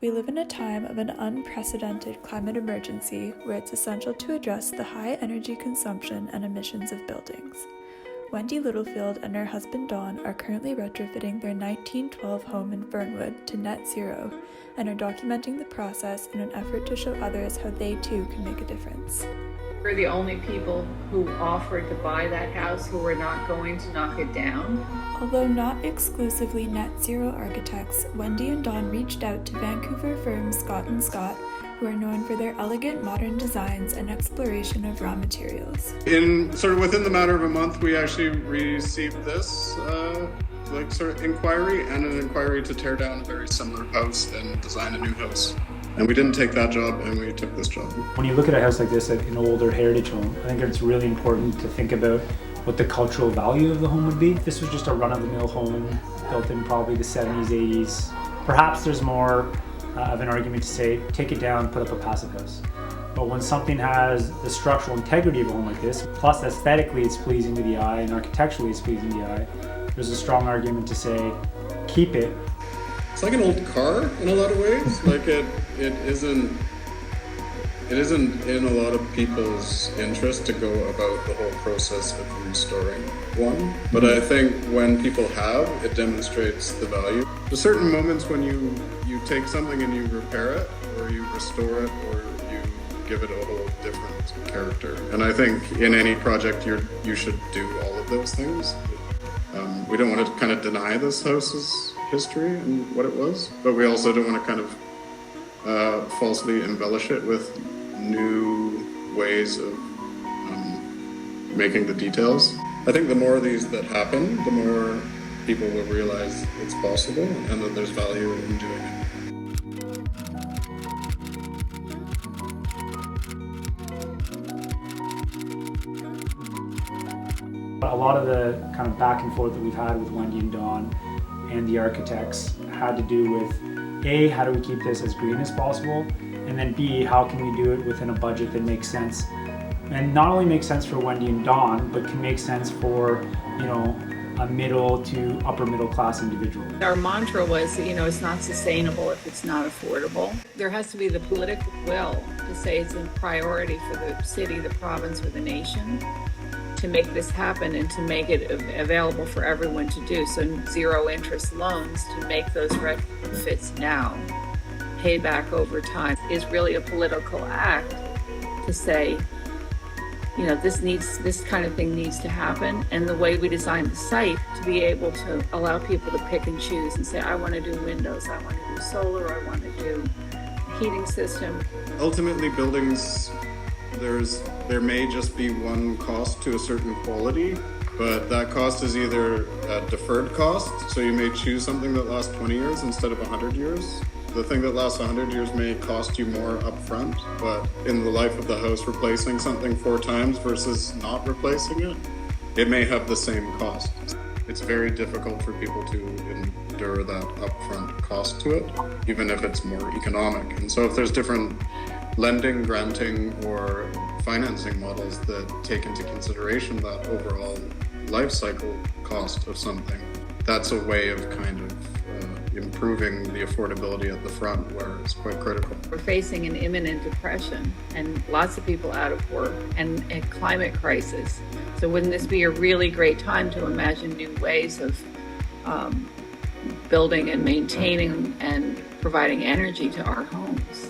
We live in a time of an unprecedented climate emergency where it's essential to address the high energy consumption and emissions of buildings. Wendy Littlefield and her husband Dawn are currently retrofitting their 1912 home in Fernwood to net zero and are documenting the process in an effort to show others how they too can make a difference. We're the only people who offered to buy that house who were not going to knock it down. Although not exclusively net zero architects, Wendy and Dawn reached out to Vancouver firm Scott & Scott, who are known for their elegant modern designs and exploration of raw materials. Within the matter of a month, we actually received this inquiry and an inquiry to tear down a very similar house and design a new house. And we didn't take that job, and we took this job. When you look at a house like this, like an older heritage home, I think it's really important to think about what the cultural value of the home would be. If this was just a run-of-the-mill home built in probably the 70s, 80s, perhaps there's more of an argument to say, take it down, put up a passive house. But when something has the structural integrity of a home like this, plus aesthetically it's pleasing to the eye and architecturally it's pleasing to the eye, there's a strong argument to say, keep it. It's like an old car in a lot of ways. Like it isn't in a lot of people's interest to go about the whole process of restoring one. But I think when people have, it demonstrates the value. There's certain moments when you take something and you repair it, or you restore it, or you give it a whole different character. And I think in any project you should do all of those things. We don't want to kind of deny this house's history and what it was, but we also don't want to kind of falsely embellish it with new ways of making the details. I think the more of these that happen, the more people will realize it's possible and that there's value in doing it. A lot of the kind of back and forth that we've had with Wendy and Dawn and the architects had to do with A, how do we keep this as green as possible? And then B, how can we do it within a budget that makes sense? And not only makes sense for Wendy and Dawn, but can make sense for, a middle to upper middle class individual. Our mantra was, it's not sustainable if it's not affordable. There has to be the political will to say it's a priority for the city, the province, or the nation to make this happen and to make it available for everyone to do. So zero interest loans to make those retrofits now, pay back over time, is really a political act to say, this kind of thing needs to happen. And the way we designed the site to be able to allow people to pick and choose and say, I want to do windows, I want to do solar, I want to do a heating system. Ultimately, buildings, there may just be one cost to a certain quality, but that cost is either a deferred cost, so you may choose something that lasts 20 years instead of 100 years. The thing that lasts 100 years may cost you more upfront, but in the life of the house, replacing something 4 times versus not replacing it, it may have the same cost. It's very difficult for people to endure that upfront cost to it, even if it's more economic. And so if there's different lending, granting, or financing models that take into consideration that overall life cycle cost of something, that's a way of kind of improving the affordability at the front, where it's quite critical. We're facing an imminent depression and lots of people out of work and a climate crisis. So wouldn't this be a really great time to imagine new ways of building and maintaining and providing energy to our homes?